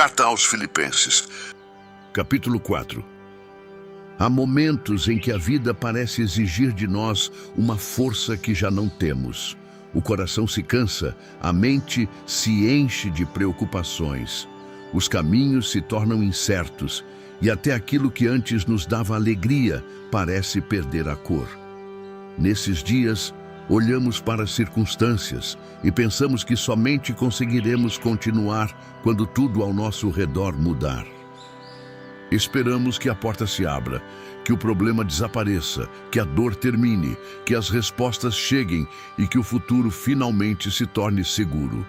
Carta aos Filipenses. Capítulo 4. Há momentos em que a vida parece exigir de nós uma força que já não temos. O coração se cansa, a mente se enche de preocupações. Os caminhos se tornam incertos e até aquilo que antes nos dava alegria parece perder a cor. Nesses dias, olhamos para as circunstâncias e pensamos que somente conseguiremos continuar quando tudo ao nosso redor mudar. Esperamos que a porta se abra, que o problema desapareça, que a dor termine, que as respostas cheguem e que o futuro finalmente se torne seguro.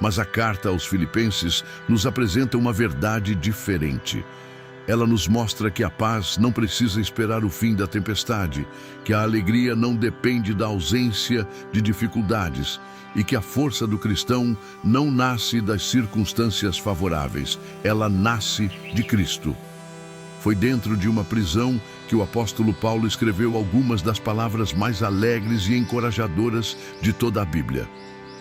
Mas a carta aos Filipenses nos apresenta uma verdade diferente. Ela nos mostra que a paz não precisa esperar o fim da tempestade, que a alegria não depende da ausência de dificuldades e que a força do cristão não nasce das circunstâncias favoráveis, ela nasce de Cristo. Foi dentro de uma prisão que o apóstolo Paulo escreveu algumas das palavras mais alegres e encorajadoras de toda a Bíblia.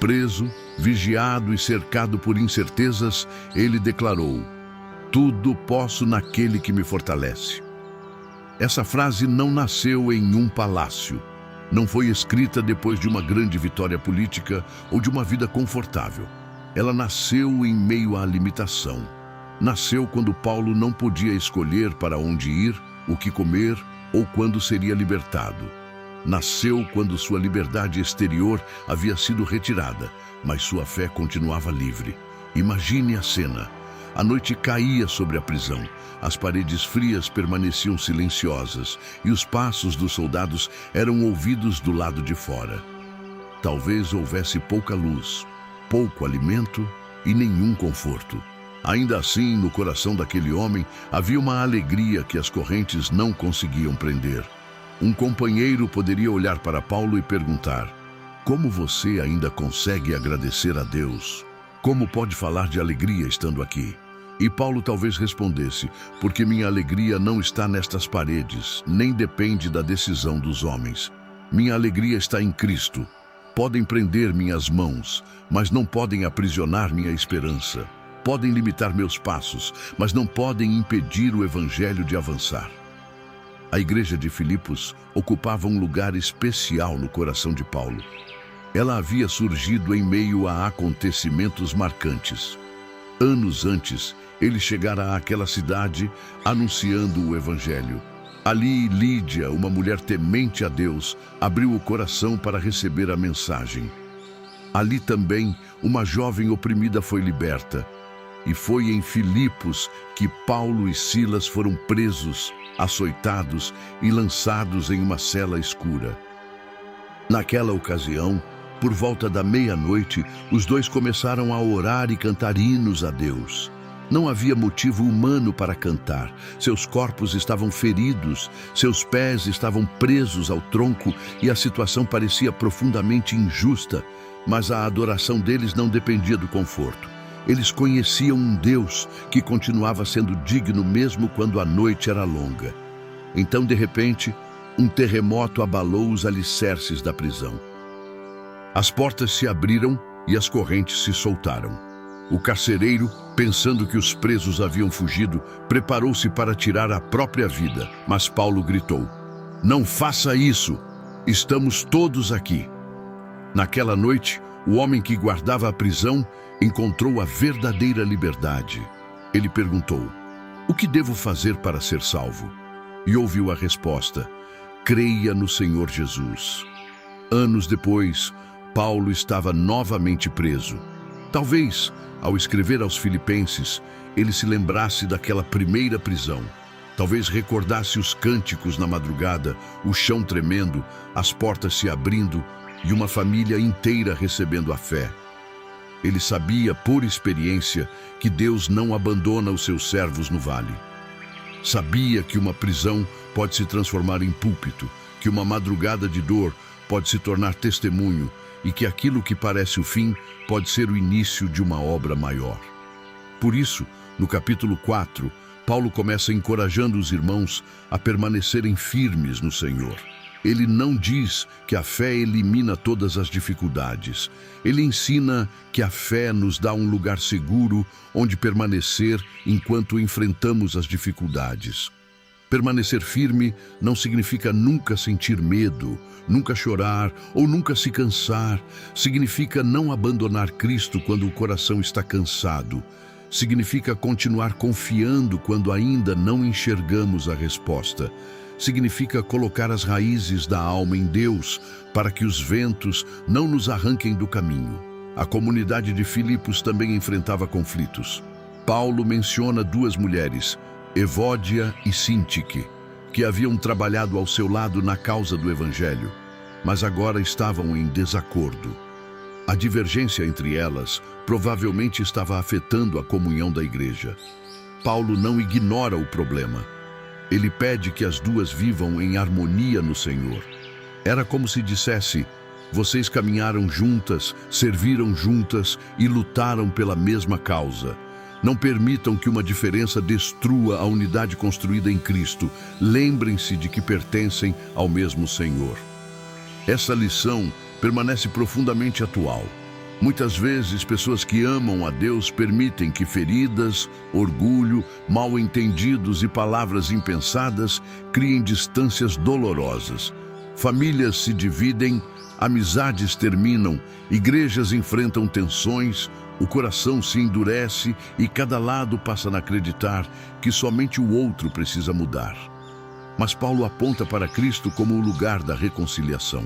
Preso, vigiado e cercado por incertezas, ele declarou: "Tudo posso naquele que me fortalece." Essa frase não nasceu em um palácio. Não foi escrita depois de uma grande vitória política ou de uma vida confortável. Ela nasceu em meio à limitação. Nasceu quando Paulo não podia escolher para onde ir, o que comer ou quando seria libertado. Nasceu quando sua liberdade exterior havia sido retirada, mas sua fé continuava livre. Imagine a cena. A noite caía sobre a prisão, as paredes frias permaneciam silenciosas e os passos dos soldados eram ouvidos do lado de fora. Talvez houvesse pouca luz, pouco alimento e nenhum conforto. Ainda assim, no coração daquele homem havia uma alegria que as correntes não conseguiam prender. Um companheiro poderia olhar para Paulo e perguntar: "Como você ainda consegue agradecer a Deus? Como pode falar de alegria estando aqui?" E Paulo talvez respondesse: "Porque minha alegria não está nestas paredes, nem depende da decisão dos homens. Minha alegria está em Cristo. Podem prender minhas mãos, mas não podem aprisionar minha esperança. Podem limitar meus passos, mas não podem impedir o evangelho de avançar." A igreja de Filipos ocupava um lugar especial no coração de Paulo. Ela havia surgido em meio a acontecimentos marcantes. Anos antes, ele chegara àquela cidade anunciando o evangelho. Ali, Lídia, uma mulher temente a Deus, abriu o coração para receber a mensagem. Ali também, uma jovem oprimida foi liberta. E foi em Filipos que Paulo e Silas foram presos, açoitados e lançados em uma cela escura. Naquela ocasião, por volta da meia-noite, os dois começaram a orar e cantar hinos a Deus. Não havia motivo humano para cantar. Seus corpos estavam feridos, seus pés estavam presos ao tronco e a situação parecia profundamente injusta, mas a adoração deles não dependia do conforto. Eles conheciam um Deus que continuava sendo digno mesmo quando a noite era longa. Então, de repente, um terremoto abalou os alicerces da prisão. As portas se abriram e as correntes se soltaram. O carcereiro, pensando que os presos haviam fugido, preparou-se para tirar a própria vida, mas Paulo gritou: "Não faça isso! Estamos todos aqui." Naquela noite, o homem que guardava a prisão encontrou a verdadeira liberdade. Ele perguntou: "O que devo fazer para ser salvo?" E ouviu a resposta: "Creia no Senhor Jesus." Anos depois, Paulo estava novamente preso. Talvez, ao escrever aos Filipenses, ele se lembrasse daquela primeira prisão. Talvez recordasse os cânticos na madrugada, o chão tremendo, as portas se abrindo e uma família inteira recebendo a fé. Ele sabia, por experiência, que Deus não abandona os seus servos no vale. Sabia que uma prisão pode se transformar em púlpito, que uma madrugada de dor pode se tornar testemunho e que aquilo que parece o fim pode ser o início de uma obra maior. Por isso, no capítulo 4, Paulo começa encorajando os irmãos a permanecerem firmes no Senhor. Ele não diz que a fé elimina todas as dificuldades. Ele ensina que a fé nos dá um lugar seguro onde permanecer enquanto enfrentamos as dificuldades. Permanecer firme não significa nunca sentir medo, nunca chorar ou nunca se cansar. Significa não abandonar Cristo quando o coração está cansado. Significa continuar confiando quando ainda não enxergamos a resposta. Significa colocar as raízes da alma em Deus para que os ventos não nos arranquem do caminho. A comunidade de Filipos também enfrentava conflitos. Paulo menciona duas mulheres, Evódia e Sintique, que haviam trabalhado ao seu lado na causa do Evangelho, mas agora estavam em desacordo. A divergência entre elas provavelmente estava afetando a comunhão da igreja. Paulo não ignora o problema. Ele pede que as duas vivam em harmonia no Senhor. Era como se dissesse: vocês caminharam juntas, serviram juntas e lutaram pela mesma causa. Não permitam que uma diferença destrua a unidade construída em Cristo. Lembrem-se de que pertencem ao mesmo Senhor. Essa lição permanece profundamente atual. Muitas vezes, pessoas que amam a Deus permitem que feridas, orgulho, mal-entendidos e palavras impensadas criem distâncias dolorosas. Famílias se dividem, amizades terminam, igrejas enfrentam tensões, o coração se endurece e cada lado passa a acreditar que somente o outro precisa mudar. Mas Paulo aponta para Cristo como o lugar da reconciliação.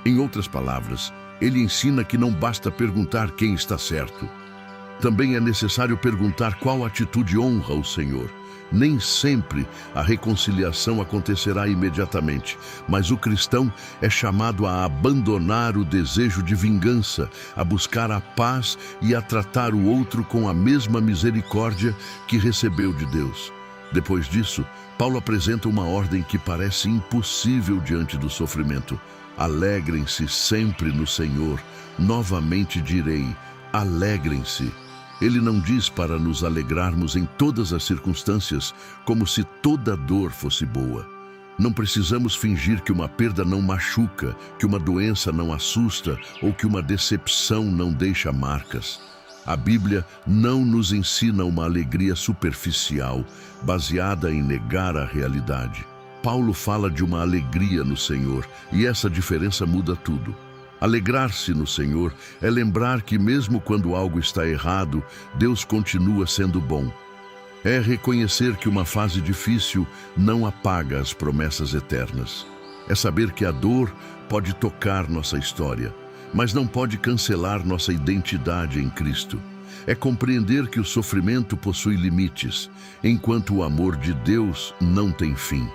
Em outras palavras, ele ensina que não basta perguntar quem está certo. Também é necessário perguntar qual atitude honra o Senhor. Nem sempre a reconciliação acontecerá imediatamente, mas o cristão é chamado a abandonar o desejo de vingança, a buscar a paz e a tratar o outro com a mesma misericórdia que recebeu de Deus. Depois disso, Paulo apresenta uma ordem que parece impossível diante do sofrimento. Alegrem-se sempre no Senhor. Novamente direi, alegrem-se. Ele não diz para nos alegrarmos em todas as circunstâncias, como se toda dor fosse boa. Não precisamos fingir que uma perda não machuca, que uma doença não assusta ou que uma decepção não deixa marcas. A Bíblia não nos ensina uma alegria superficial, baseada em negar a realidade. Paulo fala de uma alegria no Senhor, e essa diferença muda tudo. Alegrar-se no Senhor é lembrar que mesmo quando algo está errado, Deus continua sendo bom. É reconhecer que uma fase difícil não apaga as promessas eternas. É saber que a dor pode tocar nossa história, mas não pode cancelar nossa identidade em Cristo. É compreender que o sofrimento possui limites, enquanto o amor de Deus não tem fim.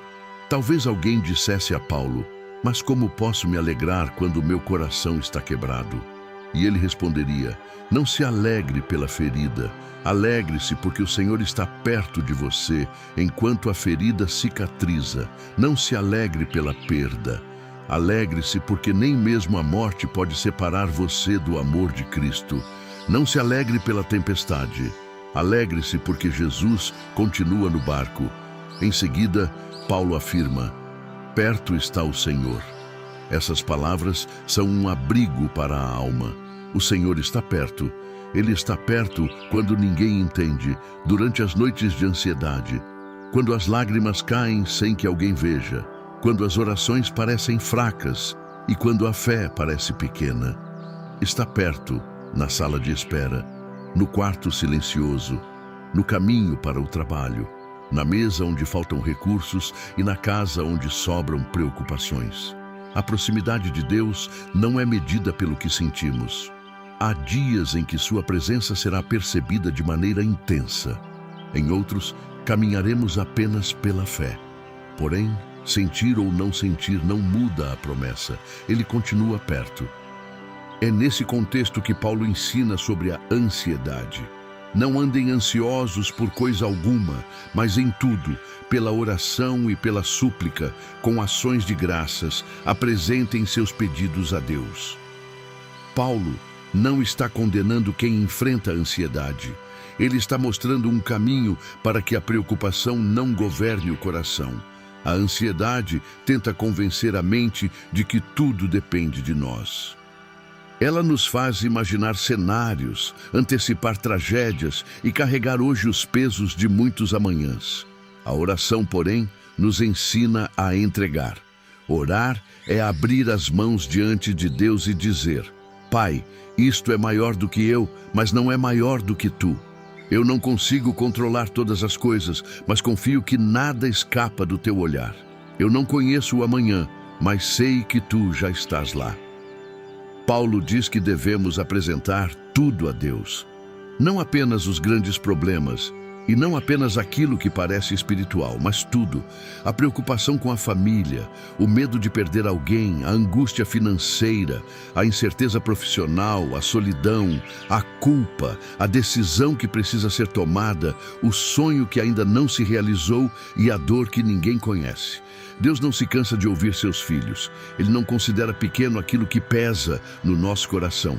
Talvez alguém dissesse a Paulo: mas como posso me alegrar quando o meu coração está quebrado? E ele responderia: não se alegre pela ferida, alegre-se porque o Senhor está perto de você enquanto a ferida cicatriza. Não se alegre pela perda, alegre-se porque nem mesmo a morte pode separar você do amor de Cristo. Não se alegre pela tempestade, alegre-se porque Jesus continua no barco. Em seguida, Paulo afirma: perto está o Senhor. Essas palavras são um abrigo para a alma. O Senhor está perto. Ele está perto quando ninguém entende, durante as noites de ansiedade, quando as lágrimas caem sem que alguém veja, quando as orações parecem fracas e quando a fé parece pequena. Está perto, na sala de espera, no quarto silencioso, no caminho para o trabalho, na mesa onde faltam recursos e na casa onde sobram preocupações. A proximidade de Deus não é medida pelo que sentimos. Há dias em que sua presença será percebida de maneira intensa. Em outros, caminharemos apenas pela fé. Porém, sentir ou não sentir não muda a promessa. Ele continua perto. É nesse contexto que Paulo ensina sobre a ansiedade. Não andem ansiosos por coisa alguma, mas em tudo, pela oração e pela súplica, com ações de graças, apresentem seus pedidos a Deus. Paulo não está condenando quem enfrenta a ansiedade. Ele está mostrando um caminho para que a preocupação não governe o coração. A ansiedade tenta convencer a mente de que tudo depende de nós. Ela nos faz imaginar cenários, antecipar tragédias e carregar hoje os pesos de muitos amanhãs. A oração, porém, nos ensina a entregar. Orar é abrir as mãos diante de Deus e dizer: Pai, isto é maior do que eu, mas não é maior do que tu. Eu não consigo controlar todas as coisas, mas confio que nada escapa do teu olhar. Eu não conheço o amanhã, mas sei que tu já estás lá. Paulo diz que devemos apresentar tudo a Deus. Não apenas os grandes problemas, e não apenas aquilo que parece espiritual, mas tudo. A preocupação com a família, o medo de perder alguém, a angústia financeira, a incerteza profissional, a solidão, a culpa, a decisão que precisa ser tomada, o sonho que ainda não se realizou e a dor que ninguém conhece. Deus não se cansa de ouvir seus filhos. Ele não considera pequeno aquilo que pesa no nosso coração.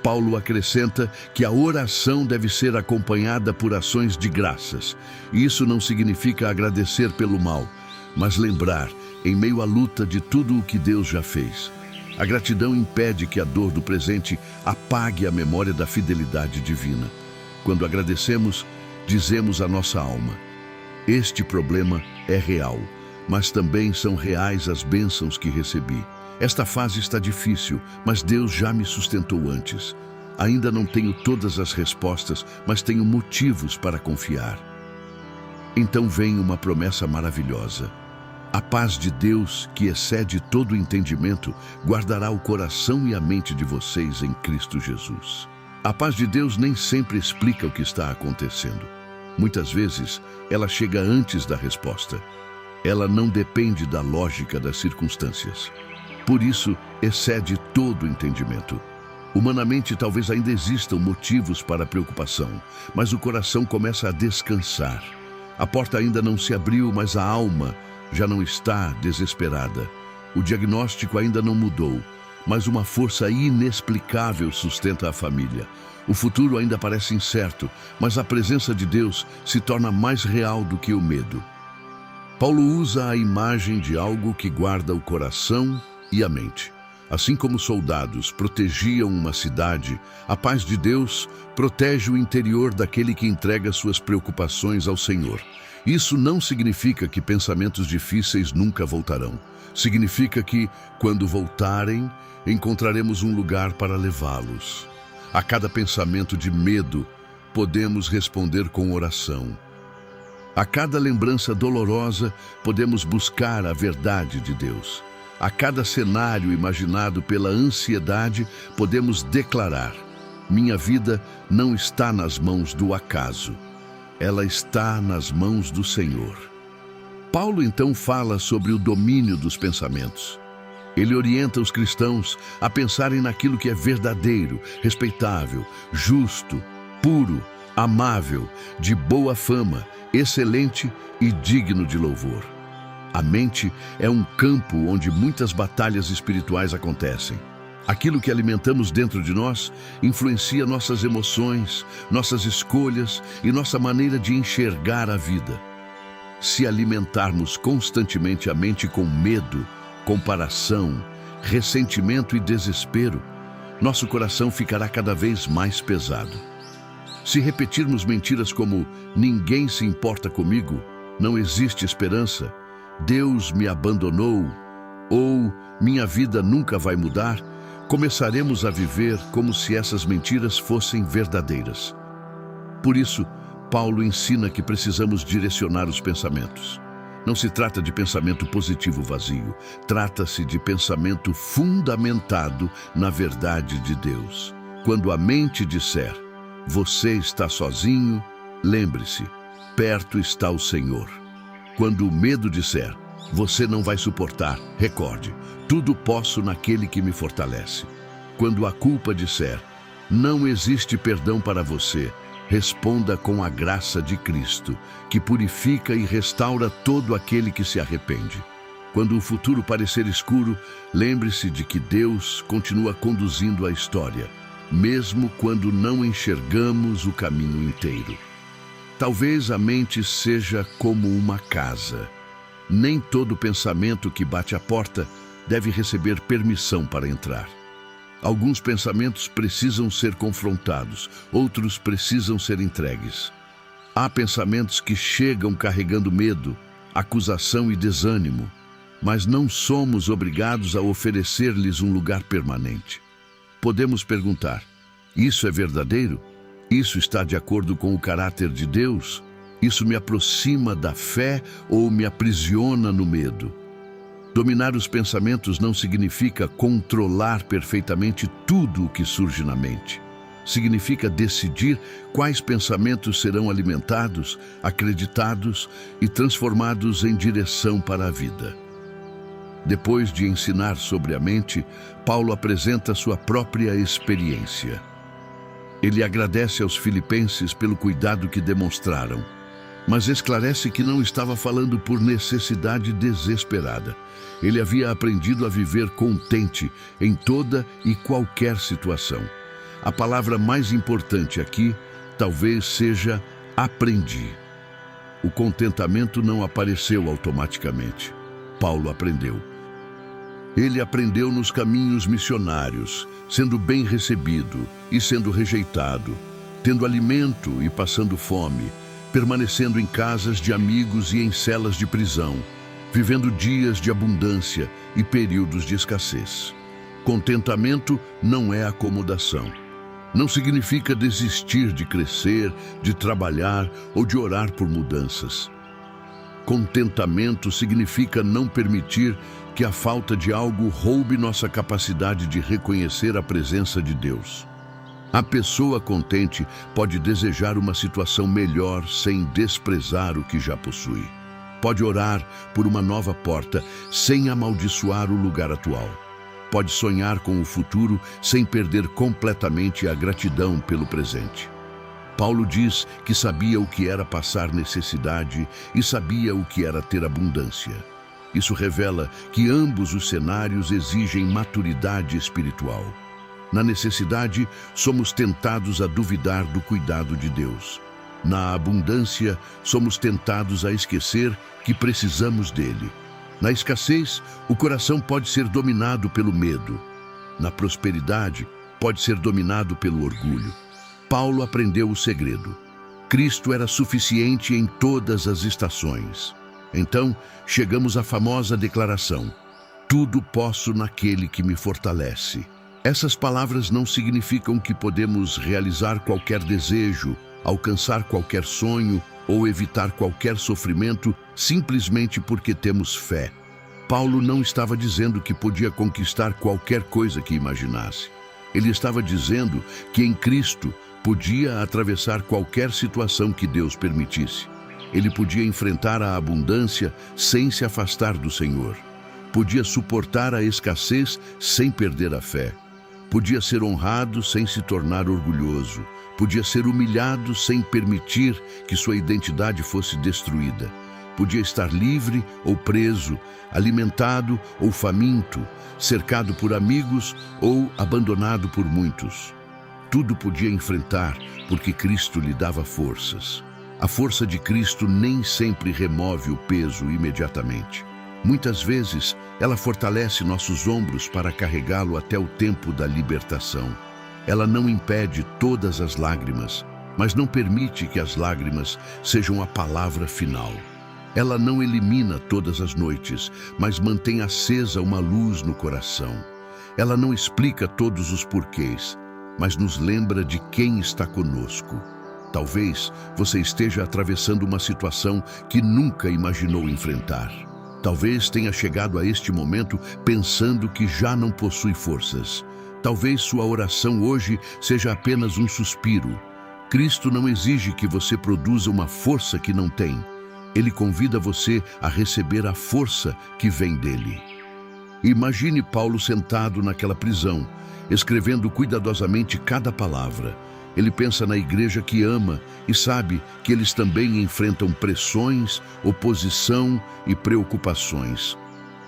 Paulo acrescenta que a oração deve ser acompanhada por ações de graças. Isso não significa agradecer pelo mal, mas lembrar, em meio à luta, de tudo o que Deus já fez. A gratidão impede que a dor do presente apague a memória da fidelidade divina. Quando agradecemos, dizemos à nossa alma: este problema é real, mas também são reais as bênçãos que recebi. Esta fase está difícil, mas Deus já me sustentou antes. Ainda não tenho todas as respostas, mas tenho motivos para confiar. Então vem uma promessa maravilhosa. A paz de Deus, que excede todo entendimento, guardará o coração e a mente de vocês em Cristo Jesus. A paz de Deus nem sempre explica o que está acontecendo. Muitas vezes, ela chega antes da resposta. Ela não depende da lógica das circunstâncias. Por isso, excede todo entendimento. Humanamente, talvez ainda existam motivos para preocupação, mas o coração começa a descansar. A porta ainda não se abriu, mas a alma já não está desesperada. O diagnóstico ainda não mudou, mas uma força inexplicável sustenta a família. O futuro ainda parece incerto, mas a presença de Deus se torna mais real do que o medo. Paulo usa a imagem de algo que guarda o coração e a mente. Assim como soldados protegiam uma cidade, a paz de Deus protege o interior daquele que entrega suas preocupações ao Senhor. Isso não significa que pensamentos difíceis nunca voltarão. Significa que, quando voltarem, encontraremos um lugar para levá-los. A cada pensamento de medo, podemos responder com oração. A cada lembrança dolorosa, podemos buscar a verdade de Deus. A cada cenário imaginado pela ansiedade, podemos declarar: minha vida não está nas mãos do acaso. Ela está nas mãos do Senhor. Paulo então fala sobre o domínio dos pensamentos. Ele orienta os cristãos a pensarem naquilo que é verdadeiro, respeitável, justo, puro, amável, de boa fama, excelente e digno de louvor. A mente é um campo onde muitas batalhas espirituais acontecem. Aquilo que alimentamos dentro de nós influencia nossas emoções, nossas escolhas e nossa maneira de enxergar a vida. Se alimentarmos constantemente a mente com medo, comparação, ressentimento e desespero, nosso coração ficará cada vez mais pesado. Se repetirmos mentiras como "ninguém se importa comigo", "não existe esperança", "Deus me abandonou" ou "minha vida nunca vai mudar", começaremos a viver como se essas mentiras fossem verdadeiras. Por isso, Paulo ensina que precisamos direcionar os pensamentos. Não se trata de pensamento positivo vazio, trata-se de pensamento fundamentado na verdade de Deus. Quando a mente disser: "você está sozinho", lembre-se, perto está o Senhor. Quando o medo disser: "você não vai suportar", recorde, tudo posso naquele que me fortalece. Quando a culpa disser: "não existe perdão para você", responda com a graça de Cristo, que purifica e restaura todo aquele que se arrepende. Quando o futuro parecer escuro, lembre-se de que Deus continua conduzindo a história, mesmo quando não enxergamos o caminho inteiro. Talvez a mente seja como uma casa. Nem todo pensamento que bate à porta deve receber permissão para entrar. Alguns pensamentos precisam ser confrontados, outros precisam ser entregues. Há pensamentos que chegam carregando medo, acusação e desânimo, mas não somos obrigados a oferecer-lhes um lugar permanente. Podemos perguntar: isso é verdadeiro? Isso está de acordo com o caráter de Deus? Isso me aproxima da fé ou me aprisiona no medo? Dominar os pensamentos não significa controlar perfeitamente tudo o que surge na mente. Significa decidir quais pensamentos serão alimentados, acreditados e transformados em direção para a vida. Depois de ensinar sobre a mente, Paulo apresenta sua própria experiência. Ele agradece aos filipenses pelo cuidado que demonstraram, mas esclarece que não estava falando por necessidade desesperada. Ele havia aprendido a viver contente em toda e qualquer situação. A palavra mais importante aqui talvez seja aprendi. O contentamento não apareceu automaticamente. Paulo aprendeu. Ele aprendeu nos caminhos missionários, sendo bem recebido e sendo rejeitado, tendo alimento e passando fome, permanecendo em casas de amigos e em celas de prisão, vivendo dias de abundância e períodos de escassez. Contentamento não é acomodação. Não significa desistir de crescer, de trabalhar ou de orar por mudanças. Contentamento significa não permitir que a falta de algo roube nossa capacidade de reconhecer a presença de Deus. A pessoa contente pode desejar uma situação melhor sem desprezar o que já possui. Pode orar por uma nova porta sem amaldiçoar o lugar atual. Pode sonhar com o futuro sem perder completamente a gratidão pelo presente. Paulo diz que sabia o que era passar necessidade e sabia o que era ter abundância. Isso revela que ambos os cenários exigem maturidade espiritual. Na necessidade, somos tentados a duvidar do cuidado de Deus. Na abundância, somos tentados a esquecer que precisamos dele. Na escassez, o coração pode ser dominado pelo medo. Na prosperidade, pode ser dominado pelo orgulho. Paulo aprendeu o segredo. Cristo era suficiente em todas as estações. Então, chegamos à famosa declaração: tudo posso naquele que me fortalece. Essas palavras não significam que podemos realizar qualquer desejo, alcançar qualquer sonho ou evitar qualquer sofrimento simplesmente porque temos fé. Paulo não estava dizendo que podia conquistar qualquer coisa que imaginasse. Ele estava dizendo que em Cristo podia atravessar qualquer situação que Deus permitisse. Ele podia enfrentar a abundância sem se afastar do Senhor. Podia suportar a escassez sem perder a fé. Podia ser honrado sem se tornar orgulhoso. Podia ser humilhado sem permitir que sua identidade fosse destruída. Podia estar livre ou preso, alimentado ou faminto, cercado por amigos ou abandonado por muitos. Tudo podia enfrentar porque Cristo lhe dava forças. A força de Cristo nem sempre remove o peso imediatamente. Muitas vezes, ela fortalece nossos ombros para carregá-lo até o tempo da libertação. Ela não impede todas as lágrimas, mas não permite que as lágrimas sejam a palavra final. Ela não elimina todas as noites, mas mantém acesa uma luz no coração. Ela não explica todos os porquês, mas nos lembra de quem está conosco. Talvez você esteja atravessando uma situação que nunca imaginou enfrentar. Talvez tenha chegado a este momento pensando que já não possui forças. Talvez sua oração hoje seja apenas um suspiro. Cristo não exige que você produza uma força que não tem. Ele convida você a receber a força que vem dele. Imagine Paulo sentado naquela prisão, escrevendo cuidadosamente cada palavra. Ele pensa na igreja que ama e sabe que eles também enfrentam pressões, oposição e preocupações.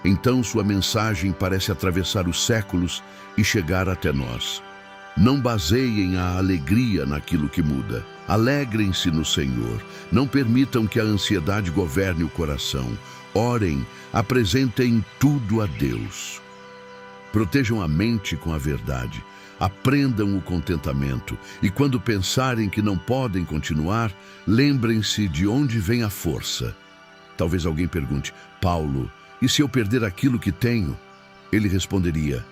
Então sua mensagem parece atravessar os séculos e chegar até nós. Não baseiem a alegria naquilo que muda. Alegrem-se no Senhor. Não permitam que a ansiedade governe o coração. Orem, apresentem tudo a Deus. Protejam a mente com a verdade. Aprendam o contentamento. E quando pensarem que não podem continuar, lembrem-se de onde vem a força. Talvez alguém pergunte: Paulo, e se eu perder aquilo que tenho? Ele responderia: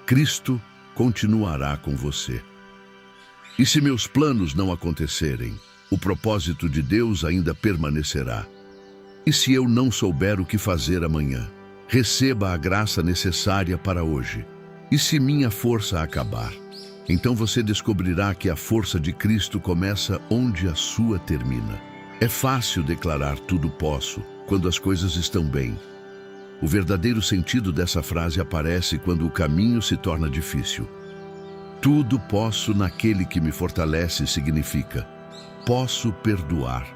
Cristo continuará com você. E se meus planos não acontecerem, o propósito de Deus ainda permanecerá. E se eu não souber o que fazer amanhã? Receba a graça necessária para hoje. E se minha força acabar? Então você descobrirá que a força de Cristo começa onde a sua termina. É fácil declarar tudo posso quando as coisas estão bem. O verdadeiro sentido dessa frase aparece quando o caminho se torna difícil. Tudo posso naquele que me fortalece significa: posso perdoar,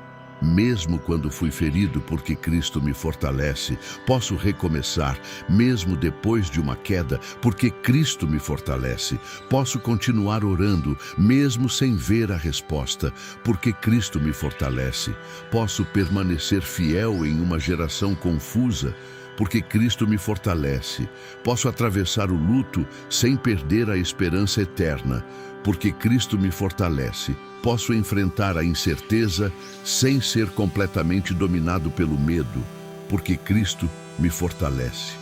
mesmo quando fui ferido, porque Cristo me fortalece. Posso recomeçar, mesmo depois de uma queda, porque Cristo me fortalece. Posso continuar orando, mesmo sem ver a resposta, porque Cristo me fortalece. Posso permanecer fiel em uma geração confusa, porque Cristo me fortalece. Posso atravessar o luto sem perder a esperança eterna, porque Cristo me fortalece. Posso enfrentar a incerteza sem ser completamente dominado pelo medo, porque Cristo me fortalece.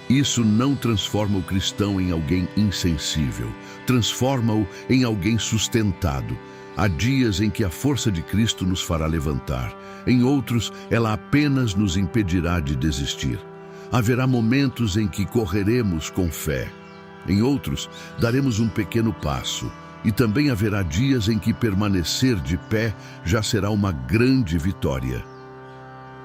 Isso não transforma o cristão em alguém insensível, transforma-o em alguém sustentado. Há dias em que a força de Cristo nos fará levantar, em outros ela apenas nos impedirá de desistir. Haverá momentos em que correremos com fé, em outros daremos um pequeno passo, e também haverá dias em que permanecer de pé já será uma grande vitória.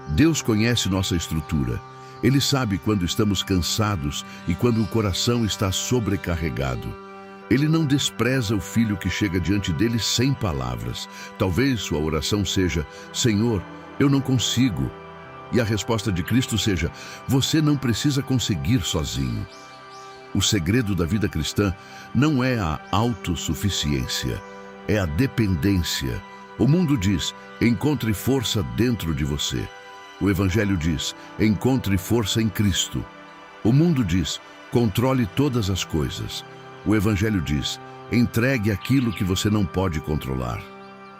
Deus conhece nossa estrutura. Ele sabe quando estamos cansados e quando o coração está sobrecarregado. Ele não despreza o filho que chega diante dele sem palavras. Talvez sua oração seja: Senhor, eu não consigo. E a resposta de Cristo seja: você não precisa conseguir sozinho. O segredo da vida cristã não é a autossuficiência, é a dependência. O mundo diz: encontre força dentro de você. O Evangelho diz: encontre força em Cristo. O mundo diz: controle todas as coisas. O Evangelho diz: entregue aquilo que você não pode controlar.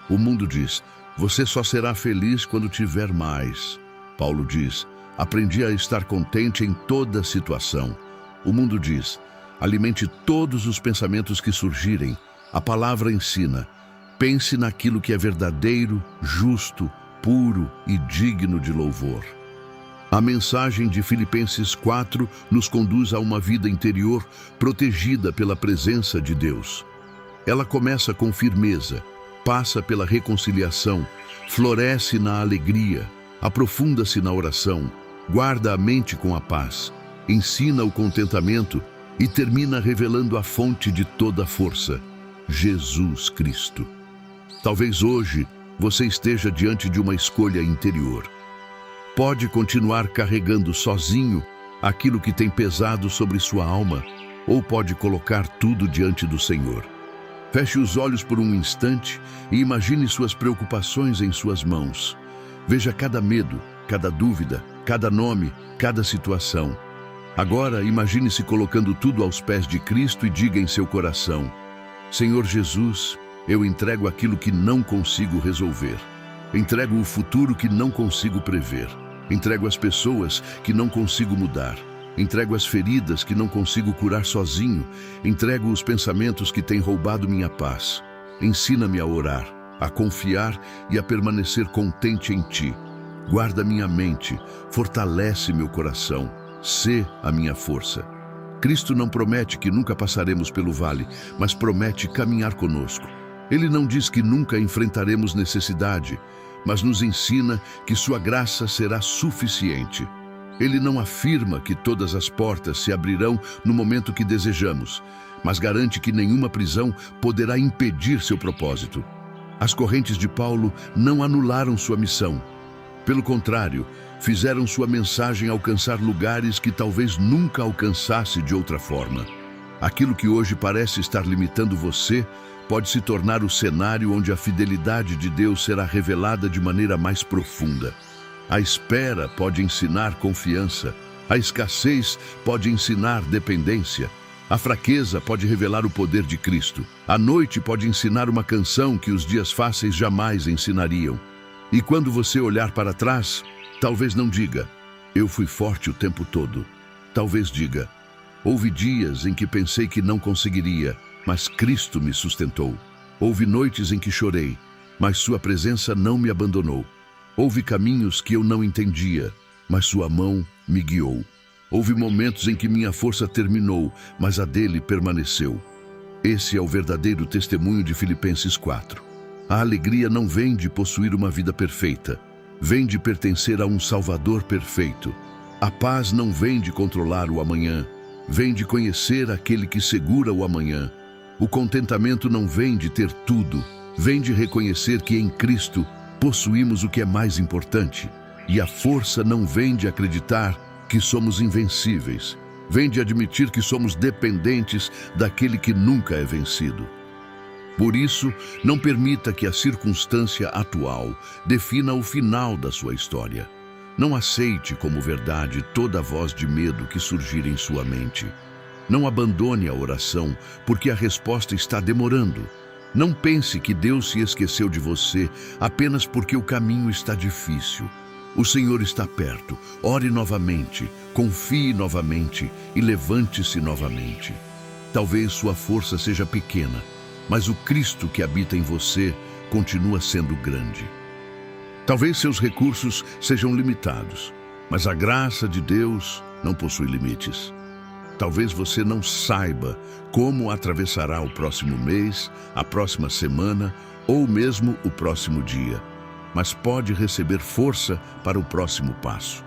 O mundo diz: você só será feliz quando tiver mais. Paulo diz: aprendi a estar contente em toda situação. O mundo diz: alimente todos os pensamentos que surgirem. A palavra ensina: pense naquilo que é verdadeiro, justo, puro e digno de louvor. A mensagem de Filipenses 4 nos conduz a uma vida interior protegida pela presença de Deus. Ela começa com firmeza, passa pela reconciliação, floresce na alegria, aprofunda-se na oração, guarda a mente com a paz, ensina o contentamento e termina revelando a fonte de toda a força, Jesus Cristo. Talvez hoje você esteja diante de uma escolha interior. Pode continuar carregando sozinho aquilo que tem pesado sobre sua alma, ou pode colocar tudo diante do Senhor. Feche os olhos por um instante e imagine suas preocupações em suas mãos. Veja cada medo, cada dúvida, cada nome, cada situação. Agora imagine-se colocando tudo aos pés de Cristo e diga em seu coração: Senhor Jesus, eu entrego aquilo que não consigo resolver. Entrego o futuro que não consigo prever. Entrego as pessoas que não consigo mudar. Entrego as feridas que não consigo curar sozinho. Entrego os pensamentos que têm roubado minha paz. Ensina-me a orar, a confiar e a permanecer contente em Ti. Guarda minha mente, fortalece meu coração, sê a minha força. Cristo não promete que nunca passaremos pelo vale, mas promete caminhar conosco. Ele não diz que nunca enfrentaremos necessidade, mas nos ensina que sua graça será suficiente. Ele não afirma que todas as portas se abrirão no momento que desejamos, mas garante que nenhuma prisão poderá impedir seu propósito. As correntes de Paulo não anularam sua missão. Pelo contrário, fizeram sua mensagem alcançar lugares que talvez nunca alcançasse de outra forma. Aquilo que hoje parece estar limitando você pode se tornar o cenário onde a fidelidade de Deus será revelada de maneira mais profunda. A espera pode ensinar confiança, a escassez pode ensinar dependência, a fraqueza pode revelar o poder de Cristo, a noite pode ensinar uma canção que os dias fáceis jamais ensinariam. E quando você olhar para trás, talvez não diga, eu fui forte o tempo todo. Talvez diga, houve dias em que pensei que não conseguiria, mas Cristo me sustentou. Houve noites em que chorei, mas sua presença não me abandonou. Houve caminhos que eu não entendia, mas sua mão me guiou. Houve momentos em que minha força terminou, mas a dele permaneceu. Esse é o verdadeiro testemunho de Filipenses 4. A alegria não vem de possuir uma vida perfeita, vem de pertencer a um Salvador perfeito. A paz não vem de controlar o amanhã, vem de conhecer aquele que segura o amanhã. O contentamento não vem de ter tudo, vem de reconhecer que em Cristo possuímos o que é mais importante. E a força não vem de acreditar que somos invencíveis, vem de admitir que somos dependentes daquele que nunca é vencido. Por isso, não permita que a circunstância atual defina o final da sua história. Não aceite como verdade toda voz de medo que surgir em sua mente. Não abandone a oração, porque a resposta está demorando. Não pense que Deus se esqueceu de você apenas porque o caminho está difícil. O Senhor está perto. Ore novamente, confie novamente e levante-se novamente. Talvez sua força seja pequena, mas o Cristo que habita em você continua sendo grande. Talvez seus recursos sejam limitados, mas a graça de Deus não possui limites. Talvez você não saiba como atravessará o próximo mês, a próxima semana ou mesmo o próximo dia, mas pode receber força para o próximo passo.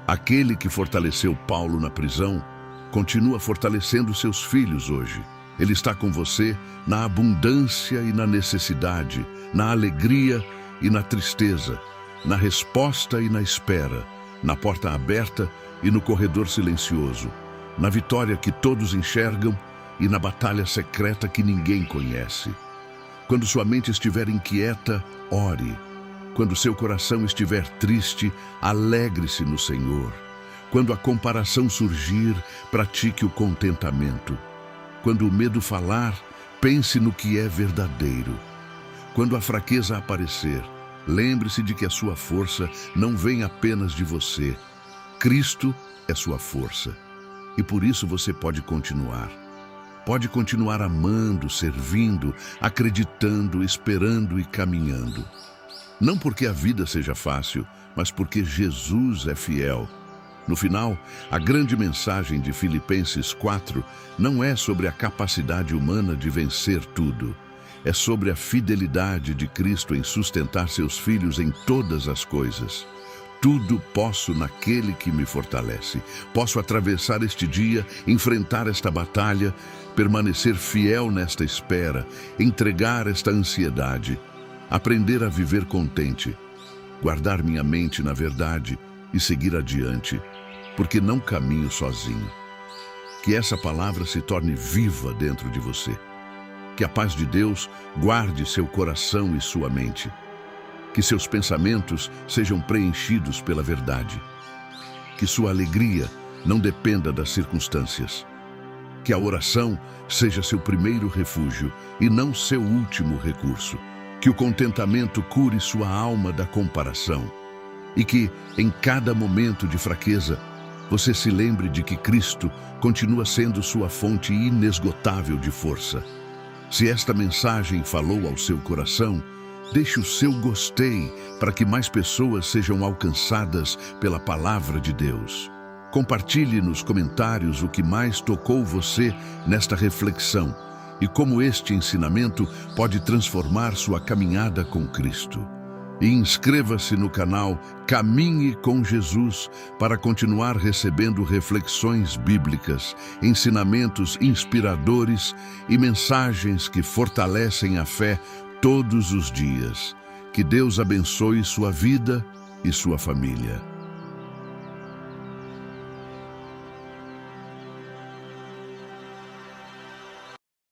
Aquele que fortaleceu Paulo na prisão continua fortalecendo seus filhos hoje. Ele está com você na abundância e na necessidade, na alegria e na tristeza, na resposta e na espera, na porta aberta e no corredor silencioso, na vitória que todos enxergam e na batalha secreta que ninguém conhece. Quando sua mente estiver inquieta, ore. Quando seu coração estiver triste, alegre-se no Senhor. Quando a comparação surgir, pratique o contentamento. Quando o medo falar, pense no que é verdadeiro. Quando a fraqueza aparecer, lembre-se de que a sua força não vem apenas de você. Cristo é sua força. E por isso você pode continuar. Pode continuar amando, servindo, acreditando, esperando e caminhando. Não porque a vida seja fácil, mas porque Jesus é fiel. No final, a grande mensagem de Filipenses 4 não é sobre a capacidade humana de vencer tudo. É sobre a fidelidade de Cristo em sustentar seus filhos em todas as coisas. Tudo posso naquele que me fortalece. Posso atravessar este dia, enfrentar esta batalha, permanecer fiel nesta espera, entregar esta ansiedade, aprender a viver contente, guardar minha mente na verdade e seguir adiante, porque não caminho sozinho. Que essa palavra se torne viva dentro de você. Que a paz de Deus guarde seu coração e sua mente. Que seus pensamentos sejam preenchidos pela verdade. Que sua alegria não dependa das circunstâncias. Que a oração seja seu primeiro refúgio e não seu último recurso. Que o contentamento cure sua alma da comparação. E que, em cada momento de fraqueza, você se lembre de que Cristo continua sendo sua fonte inesgotável de força. Se esta mensagem falou ao seu coração, deixe o seu gostei para que mais pessoas sejam alcançadas pela palavra de Deus. Compartilhe nos comentários o que mais tocou você nesta reflexão e como este ensinamento pode transformar sua caminhada com Cristo. E inscreva-se no canal Caminhe com Jesus para continuar recebendo reflexões bíblicas, ensinamentos inspiradores e mensagens que fortalecem a fé todos os dias. Que Deus abençoe sua vida e sua família.